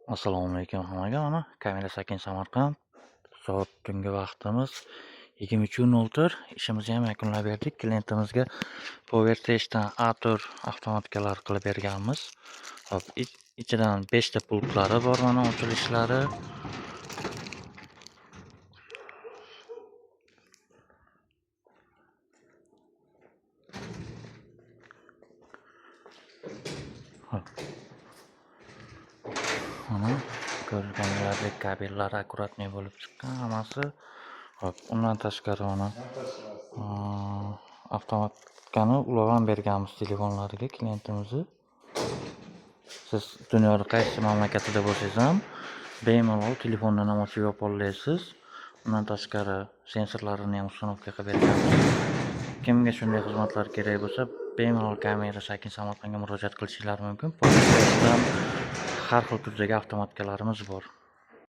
Assalomu alaykum hammaga. Mana Kamila Sakin Samarqand. Soat tungi vaqtimiz 23:04. Ishimizni ham yakunlab berdik. Klientimizga Power Testdan Atur avtomatikalar qilib berganmiz. Hop, ichidan 5 ta pultlari bor, mana ochilishlari. Hop. Mana ko'rganlaridek kabellari akkuratniy bo'lib chiqqan hammasi. Hop, undan tashqari mana avtomatikani ulag'an berganmiz telefonlariga klientimizni. Siz dunyoda qaysi mamlakatida bo'lsangiz ham bemalol telefondan ham ochib yopa olasiz. Undan tashqari sensorlarini ham uстановка qilib berganmiz. Kimga shunday xizmatlar kerak bo'lsa, bemalol Kamila Sakin Samarqandga murojaat qilishingiz mumkin. Har xil turdagi avtomatikalarimiz bor.